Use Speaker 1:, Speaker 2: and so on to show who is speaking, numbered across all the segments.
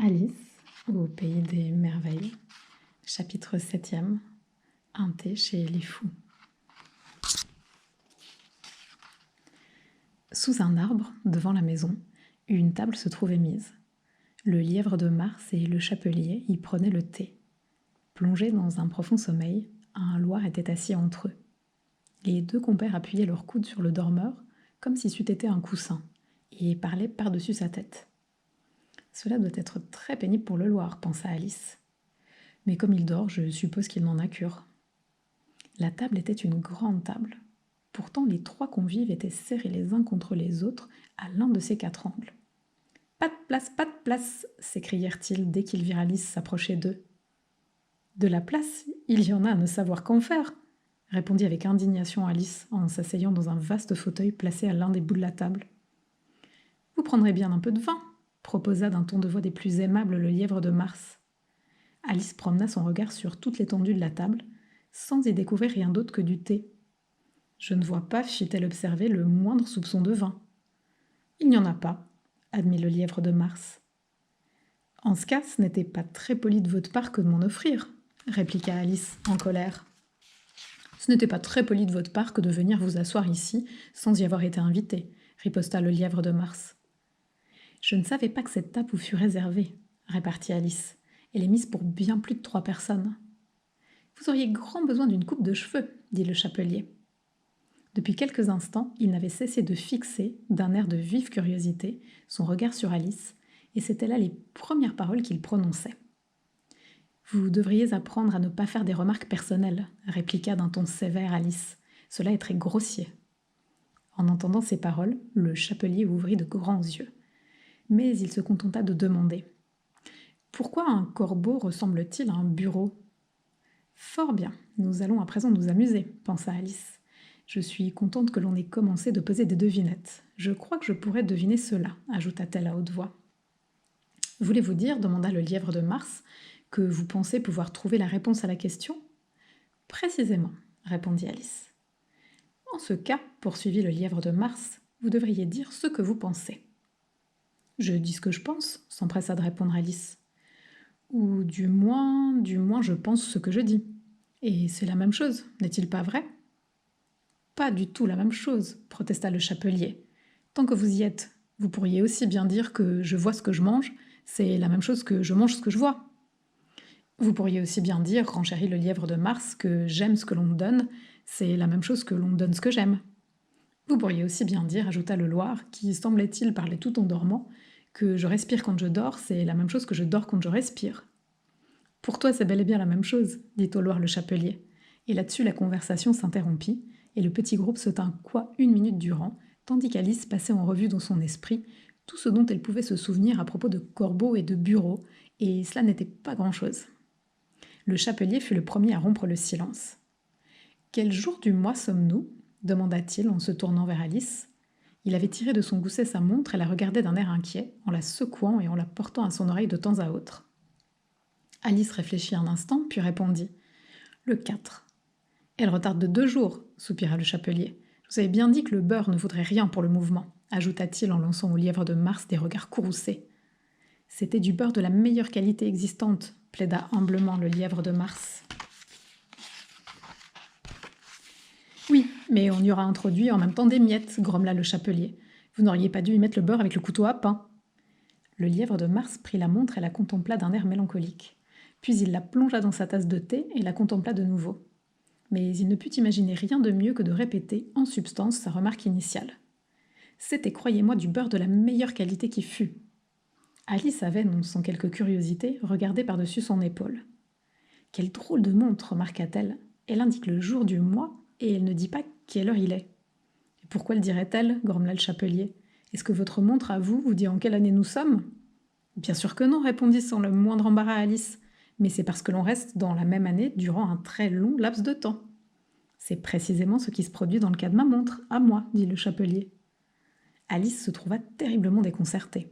Speaker 1: Alice au pays des merveilles, chapitre 7e, un thé chez les fous. Sous un arbre, devant la maison, une table se trouvait mise. Le lièvre de Mars et le chapelier y prenaient le thé. Plongés dans un profond sommeil, un loir était assis entre eux. Les deux compères appuyaient leurs coudes sur le dormeur, comme si c'eût été un coussin, et parlaient par-dessus sa tête. Cela doit être très pénible pour le Loir, pensa Alice. Mais comme il dort, je suppose qu'il n'en a cure. La table était une grande table. Pourtant, les trois convives étaient serrés les uns contre les autres à l'un de ces quatre angles. « Pas de place !» s'écrièrent-ils dès qu'ils virent Alice s'approcher d'eux. « De la place, il y en a à ne savoir qu'en faire !» répondit avec indignation Alice en s'asseyant dans un vaste fauteuil placé à l'un des bouts de la table. « Vous prendrez bien un peu de vin !» proposa d'un ton de voix des plus aimables le lièvre de Mars. Alice promena son regard sur toute l'étendue de la table, sans y découvrir rien d'autre que du thé. « Je ne vois pas, fit-elle observer, le moindre soupçon de vin. »« Il n'y en a pas, » admit le lièvre de Mars. « En ce cas, ce n'était pas très poli de votre part que de m'en offrir, » répliqua Alice en colère. « Ce n'était pas très poli de votre part que de venir vous asseoir ici sans y avoir été invité, » riposta le lièvre de Mars. « Je ne savais pas que cette table vous fût réservée, » répartit Alice. « Elle est mise pour bien plus de 3 personnes. »« Vous auriez grand besoin d'une coupe de cheveux, » dit le chapelier. Depuis quelques instants, il n'avait cessé de fixer, d'un air de vive curiosité, son regard sur Alice, et c'étaient là les premières paroles qu'il prononçait. « Vous devriez apprendre à ne pas faire des remarques personnelles, » répliqua d'un ton sévère Alice. « Cela est très grossier. » En entendant ces paroles, le chapelier ouvrit de grands yeux. Mais il se contenta de demander « Pourquoi un corbeau ressemble-t-il à un bureau ?»« Fort bien, nous allons à présent nous amuser, » pensa Alice. « Je suis contente que l'on ait commencé de poser des devinettes. Je crois que je pourrais deviner cela, » ajouta-t-elle à haute voix. « Voulez-vous dire, » demanda le lièvre de Mars, « que vous pensez pouvoir trouver la réponse à la question ?»« Précisément, » répondit Alice. « En ce cas, poursuivit le lièvre de Mars, vous devriez dire ce que vous pensez. »« Je dis ce que je pense, » s'empressa de répondre Alice. « Ou du moins, je pense ce que je dis. Et c'est la même chose, n'est-il pas vrai ?»« Pas du tout la même chose, » protesta le chapelier. « Tant que vous y êtes, vous pourriez aussi bien dire que je vois ce que je mange, c'est la même chose que je mange ce que je vois. Vous pourriez aussi bien dire, renchérit le lièvre de Mars, que j'aime ce que l'on me donne, c'est la même chose que l'on me donne ce que j'aime. Vous pourriez aussi bien dire, ajouta le Loir, qui semblait-il parler tout en dormant, que je respire quand je dors, c'est la même chose que je dors quand je respire. Pour toi, c'est bel et bien la même chose, dit au Loir le chapelier. Et là-dessus, la conversation s'interrompit, et le petit groupe se tint quoi 1 minute durant, tandis qu'Alice passait en revue dans son esprit tout ce dont elle pouvait se souvenir à propos de corbeaux et de bureaux, et cela n'était pas grand-chose. Le chapelier fut le premier à rompre le silence. « Quel jour du mois sommes-nous » demanda-t-il en se tournant vers Alice. Il avait tiré de son gousset sa montre et la regardait d'un air inquiet, en la secouant et en la portant à son oreille de temps à autre. Alice réfléchit un instant, puis répondit « Le 4. »« Elle retarde de 2 jours, » soupira le chapelier. « Je vous avais bien dit que le beurre ne vaudrait rien pour le mouvement, » ajouta-t-il en lançant au lièvre de Mars des regards courroucés. « C'était du beurre de la meilleure qualité existante, » plaida humblement le lièvre de Mars. « Oui, mais on y aura introduit en même temps des miettes, » grommela le chapelier. « Vous n'auriez pas dû y mettre le beurre avec le couteau à pain. » Le lièvre de Mars prit la montre et la contempla d'un air mélancolique. Puis il la plongea dans sa tasse de thé et la contempla de nouveau. Mais il ne put imaginer rien de mieux que de répéter, en substance, sa remarque initiale. C'était, croyez-moi, du beurre de la meilleure qualité qui fût. Alice avait, non sans quelque curiosité, regardé par-dessus son épaule. « Quelle drôle de montre !» remarqua-t-elle. « Elle indique le jour du mois, et elle ne dit pas quelle heure il est. »« Et pourquoi le dirait-elle » grommela le chapelier. « Est-ce que votre montre, à vous, vous dit en quelle année nous sommes ?»« Bien sûr que non, » répondit sans le moindre embarras Alice. « Mais c'est parce que l'on reste dans la même année durant un très long laps de temps. »« C'est précisément ce qui se produit dans le cas de ma montre, à moi, » dit le chapelier. Alice se trouva terriblement déconcertée.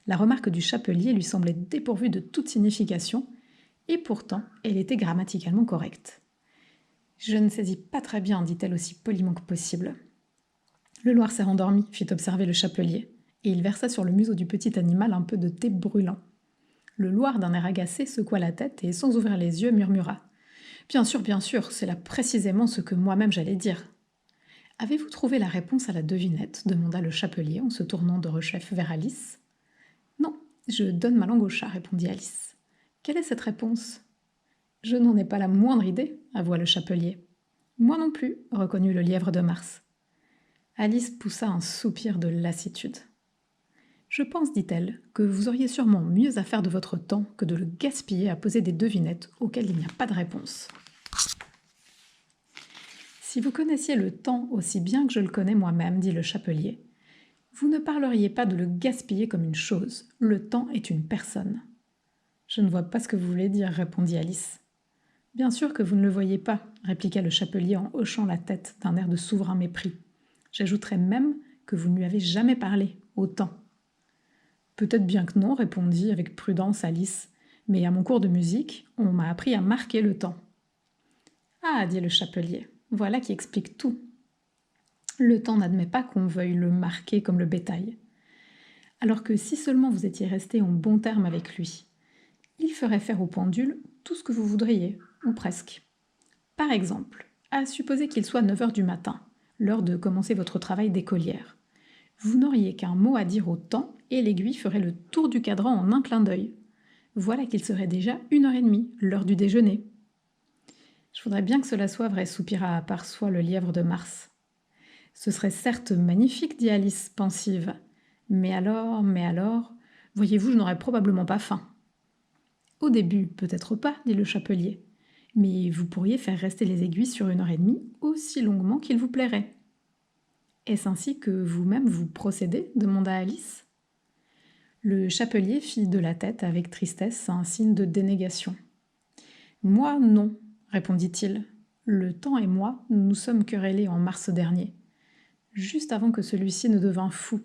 Speaker 1: La remarque du chapelier lui semblait dépourvue de toute signification, et pourtant elle était grammaticalement correcte. « Je ne saisis pas très bien, » dit-elle aussi poliment que possible. « Le Loir s'est rendormi, » fit observer le chapelier, et il versa sur le museau du petit animal un peu de thé brûlant. Le Loir, d'un air agacé, secoua la tête et, sans ouvrir les yeux, murmura. Bien sûr, c'est là précisément ce que moi-même j'allais dire. Avez-vous trouvé la réponse à la devinette demanda le chapelier en se tournant de rechef vers Alice. Non, je donne ma langue au chat, répondit Alice. Quelle est cette réponse? Je n'en ai pas la moindre idée, avoua le chapelier. Moi non plus, reconnut le lièvre de Mars. Alice poussa un soupir de lassitude. Je pense, dit-elle, que vous auriez sûrement mieux à faire de votre temps que de le gaspiller à poser des devinettes auxquelles il n'y a pas de réponse. Si vous connaissiez le temps aussi bien que je le connais moi-même, dit le chapelier, vous ne parleriez pas de le gaspiller comme une chose. Le temps est une personne. Je ne vois pas ce que vous voulez dire, répondit Alice. Bien sûr que vous ne le voyez pas, répliqua le chapelier en hochant la tête d'un air de souverain mépris. J'ajouterais même que vous ne lui avez jamais parlé, au temps. Peut-être bien que non, répondit avec prudence Alice, mais à mon cours de musique, on m'a appris à marquer le temps. Ah, dit le chapelier, voilà qui explique tout. Le temps n'admet pas qu'on veuille le marquer comme le bétail. Alors que si seulement vous étiez resté en bon terme avec lui, il ferait faire au pendule tout ce que vous voudriez, ou presque. Par exemple, à supposer qu'il soit 9 heures du matin, l'heure de commencer votre travail d'écolière. Vous n'auriez qu'un mot à dire au temps et l'aiguille ferait le tour du cadran en un clin d'œil. Voilà qu'il serait déjà 1h30, l'heure du déjeuner. Je voudrais bien que cela soit vrai, soupira à part soi le lièvre de Mars. Ce serait certes magnifique, dit Alice, pensive. Mais alors, voyez-vous, je n'aurais probablement pas faim. Au début, peut-être pas, dit le chapelier. Mais vous pourriez faire rester les aiguilles sur 1h30 aussi longuement qu'il vous plairait. Est-ce ainsi que vous-même vous procédez demanda Alice. Le chapelier fit de la tête avec tristesse un signe de dénégation. Moi, non, répondit-il. Le temps et moi, nous nous sommes querellés en mars dernier, juste avant que celui-ci ne devint fou.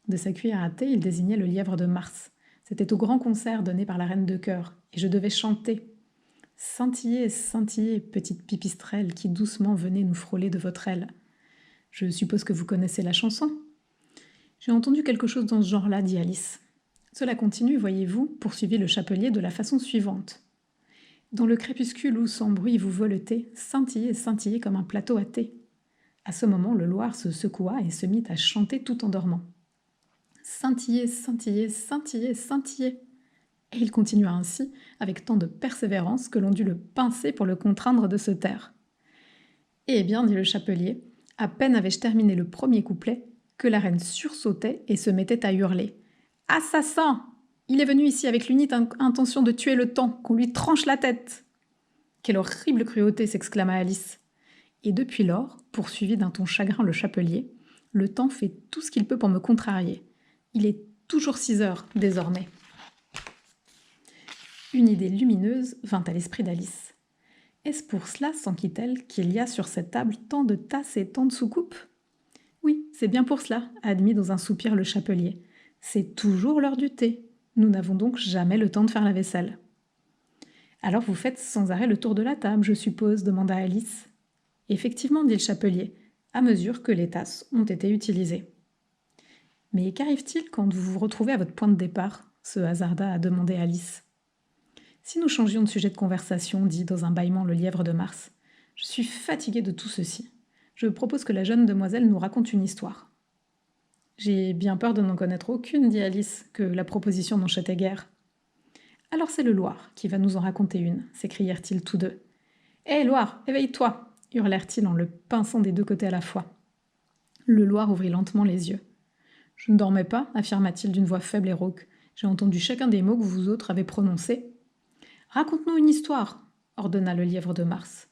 Speaker 1: De sa cuillère à thé, il désignait le lièvre de Mars. C'était au grand concert donné par la reine de cœur, et je devais chanter. Scintillez, scintillez, petite pipistrelle qui doucement venait nous frôler de votre aile. Je suppose que vous connaissez la chanson. J'ai entendu quelque chose dans ce genre-là, dit Alice. Cela continue, voyez-vous, poursuivit le chapelier de la façon suivante. Dans le crépuscule où sans bruit vous voletez, scintillez, scintillez comme un plateau à thé. À ce moment, le Loir se secoua et se mit à chanter tout en dormant. Scintillez, scintillez, scintillez, scintillez. Et il continua ainsi, avec tant de persévérance que l'on dut le pincer pour le contraindre de se taire. Eh bien, dit le chapelier, à peine avais-je terminé le premier couplet que la reine sursautait et se mettait à hurler. « Assassin! Il est venu ici avec l'unique intention de tuer le temps, qu'on lui tranche la tête !» Quelle horrible cruauté s'exclama Alice. Et depuis lors, poursuivit d'un ton chagrin le chapelier, le temps fait tout ce qu'il peut pour me contrarier. Il est toujours 6 heures, désormais. Une idée lumineuse vint à l'esprit d'Alice. Est-ce pour cela, s'enquit-elle, qu'il y a sur cette table tant de tasses et tant de soucoupes? Oui, c'est bien pour cela, admit dans un soupir le chapelier. C'est toujours l'heure du thé. Nous n'avons donc jamais le temps de faire la vaisselle. Alors vous faites sans arrêt le tour de la table, je suppose, demanda Alice. Effectivement, dit le chapelier, à mesure que les tasses ont été utilisées. Mais qu'arrive-t-il quand vous vous retrouvez à votre point de départ se hasarda à demander Alice. Si nous changions de sujet de conversation, dit dans un bâillement le lièvre de Mars, je suis fatigué de tout ceci. Je propose que la jeune demoiselle nous raconte une histoire. J'ai bien peur de n'en connaître aucune, dit Alice, que la proposition n'enchaîtait guère. Alors c'est le Loir qui va nous en raconter une, s'écrièrent-ils tous deux. Hé, Loir, éveille-toi, hurlèrent-ils en le pinçant des 2 côtés à la fois. Le Loir ouvrit lentement les yeux. Je ne dormais pas, affirma-t-il d'une voix faible et rauque. J'ai entendu chacun des mots que vous autres avez prononcés. Raconte-nous une histoire, ordonna le lièvre de Mars.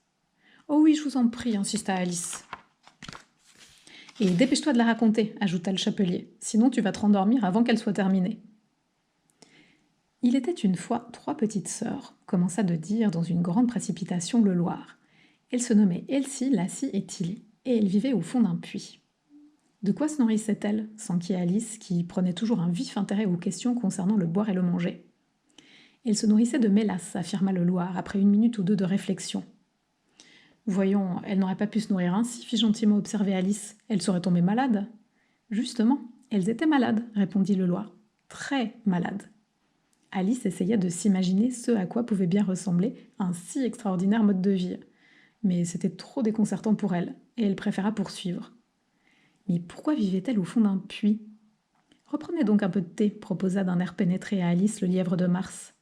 Speaker 1: Oh oui, je vous en prie, insista Alice. Et dépêche-toi de la raconter, ajouta le chapelier, sinon tu vas te rendormir avant qu'elle soit terminée. Il était une fois 3 petites sœurs, commença de dire dans une grande précipitation le Loir. Elles se nommaient Elsie, Lassie et Tilly, et elles vivaient au fond d'un puits. De quoi se nourrissaient-elles s'enquit Alice, qui prenait toujours un vif intérêt aux questions concernant le boire et le manger. Elles se nourrissaient de mélasse, affirma le Loir, après 1 minute ou 2 de réflexion. Voyons, elles n'auraient pas pu se nourrir ainsi, fit gentiment observer Alice. Elles seraient tombées malades. Justement, elles étaient malades, répondit le Loir. Très malades. Alice essaya de s'imaginer ce à quoi pouvait bien ressembler un si extraordinaire mode de vie. Mais c'était trop déconcertant pour elle, et elle préféra poursuivre. Mais pourquoi vivait-elle au fond d'un puits? Reprenez donc un peu de thé, proposa d'un air pénétré à Alice le lièvre de Mars.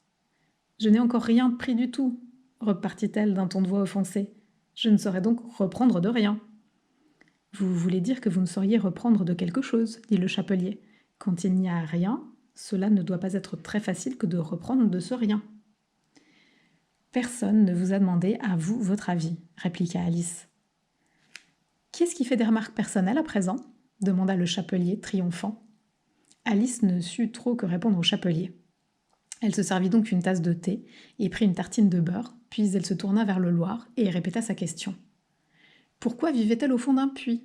Speaker 1: Je n'ai encore rien pris du tout, repartit-elle d'un ton de voix offensé. Je ne saurais donc reprendre de rien. Vous voulez dire que vous ne sauriez reprendre de quelque chose, dit le chapelier. Quand il n'y a rien, cela ne doit pas être très facile que de reprendre de ce rien. Personne ne vous a demandé à vous votre avis, répliqua Alice. Qui est-ce qui fait des remarques personnelles à présent? Demanda le chapelier, triomphant. Alice ne sut trop que répondre au chapelier. Elle se servit donc une tasse de thé et prit une tartine de beurre, puis elle se tourna vers le Loir et répéta sa question. Pourquoi vivait-elle au fond d'un puits?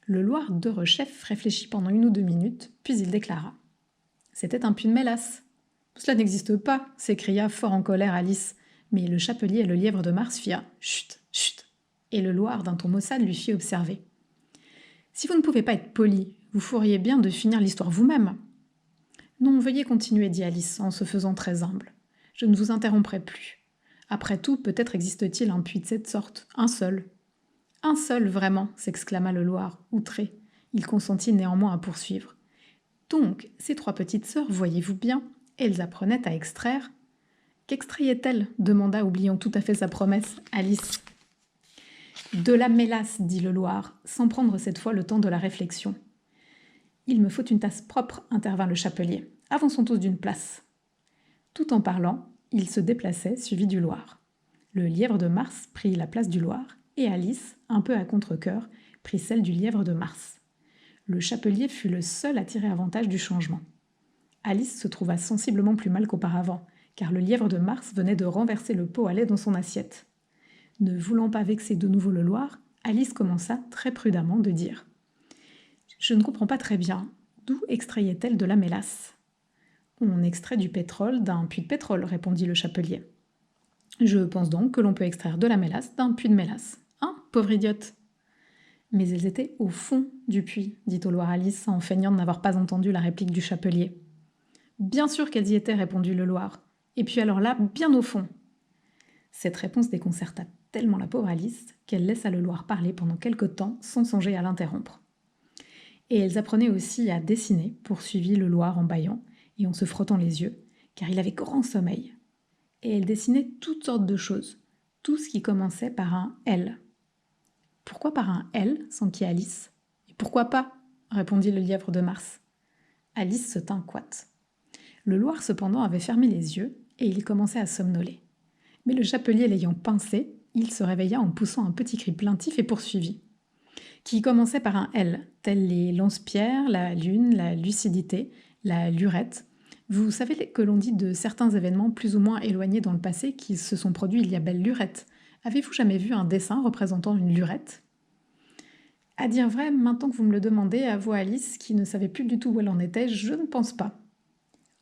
Speaker 1: Le Loir d'Heureux-Chef réfléchit pendant 1 ou 2 minutes, puis il déclara. C'était un puits de mélasse. Cela n'existe pas, s'écria fort en colère Alice, mais le chapelier et le lièvre de Mars firent chut, chut, et le Loir d'un ton maussade lui fit observer. Si vous ne pouvez pas être poli, vous feriez bien de finir l'histoire vous-même. Non, veuillez continuer, dit Alice, en se faisant très humble. Je ne vous interromprai plus. Après tout, peut-être existe-t-il un puits de cette sorte, un seul. Un seul, vraiment, s'exclama le Loir, outré. Il consentit néanmoins à poursuivre. Donc, ces 3 petites sœurs, voyez-vous bien, elles apprenaient à extraire. Qu'extrayaient-elles demanda, oubliant tout à fait sa promesse, Alice. De la mélasse, dit le Loir, sans prendre cette fois le temps de la réflexion. Il me faut une tasse propre, intervint le chapelier. Avançons tous d'une place. Tout en parlant, il se déplaçait, suivi du Loir. Le lièvre de Mars prit la place du Loir, et Alice, un peu à contre-cœur, prit celle du lièvre de Mars. Le chapelier fut le seul à tirer avantage du changement. Alice se trouva sensiblement plus mal qu'auparavant, car le lièvre de Mars venait de renverser le pot à lait dans son assiette. Ne voulant pas vexer de nouveau le Loir, Alice commença très prudemment de dire « Je ne comprends pas très bien. D'où extrayait-elle de la mélasse ?»« On extrait du pétrole d'un puits de pétrole, répondit le chapelier. Je pense donc que l'on peut extraire de la mélasse d'un puits de mélasse. Hein, pauvre idiote !» Mais elles étaient au fond du puits, dit au Loir Alice, en feignant de n'avoir pas entendu la réplique du chapelier. Bien sûr qu'elles y étaient, répondit le Loir. Et puis alors là, bien au fond. Cette réponse déconcerta tellement la pauvre Alice qu'elle laissa le Loir parler pendant quelque temps sans songer à l'interrompre. Et elles apprenaient aussi à dessiner, poursuivit le Loir en bâillant et en se frottant les yeux, car il avait grand sommeil. Et elles dessinaient toutes sortes de choses, tout ce qui commençait par un L. Pourquoi par un L s'enquit Alice. Et pourquoi pas répondit le lièvre de Mars. Alice se tint coite. Le Loir cependant avait fermé les yeux et il commençait à somnoler. Mais le chapelier l'ayant pincé, il se réveilla en poussant un petit cri plaintif et poursuivit. Qui commençait par un L, tels les lance-pierres, la lune, la lucidité, la lurette. Vous savez que l'on dit de certains événements plus ou moins éloignés dans le passé qui se sont produits il y a belle lurette. Avez-vous jamais vu un dessin représentant une lurette? À dire vrai, maintenant que vous me le demandez, avoua Alice, qui ne savait plus du tout où elle en était, je ne pense pas.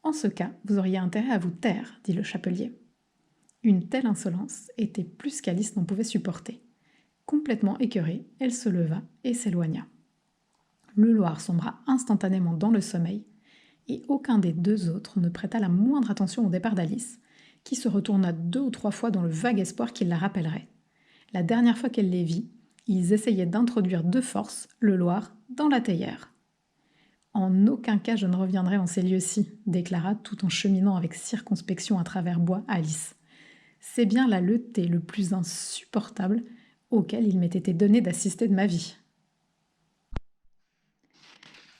Speaker 1: En ce cas, vous auriez intérêt à vous taire, dit le chapelier. Une telle insolence était plus qu'Alice n'en pouvait supporter. Complètement écœurée, elle se leva et s'éloigna. Le Loir sombra instantanément dans le sommeil, et aucun des 2 autres ne prêta la moindre attention au départ d'Alice, qui se retourna 2 ou 3 fois dans le vague espoir qu'il la rappellerait. La dernière fois qu'elle les vit, ils essayaient d'introduire de force le Loir dans la théière. « En aucun cas je ne reviendrai en ces lieux-ci, déclara tout en cheminant avec circonspection à travers bois Alice. C'est bien la leuteté le plus insupportable auquel il m'ait été donné d'assister de ma vie. »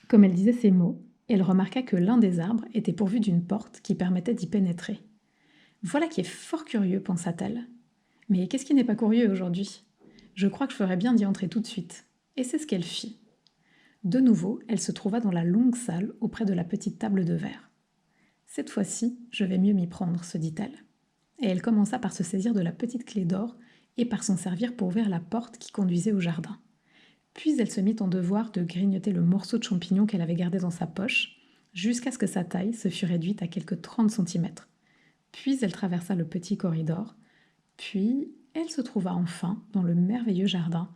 Speaker 1: Comme elle disait ces mots, elle remarqua que l'un des arbres était pourvu d'une porte qui permettait d'y pénétrer. « Voilà qui est fort curieux, pensa-t-elle. Mais qu'est-ce qui n'est pas curieux aujourd'hui? Je crois que je ferais bien d'y entrer tout de suite. » Et c'est ce qu'elle fit. De nouveau, elle se trouva dans la longue salle auprès de la petite table de verre. « Cette fois-ci, je vais mieux m'y prendre, » se dit-elle. Et elle commença par se saisir de la petite clé d'or et par s'en servir pour ouvrir la porte qui conduisait au jardin. Puis elle se mit en devoir de grignoter le morceau de champignon qu'elle avait gardé dans sa poche, jusqu'à ce que sa taille se fût réduite à quelques 30 centimètres. Puis elle traversa le petit corridor, puis elle se trouva enfin dans le merveilleux jardin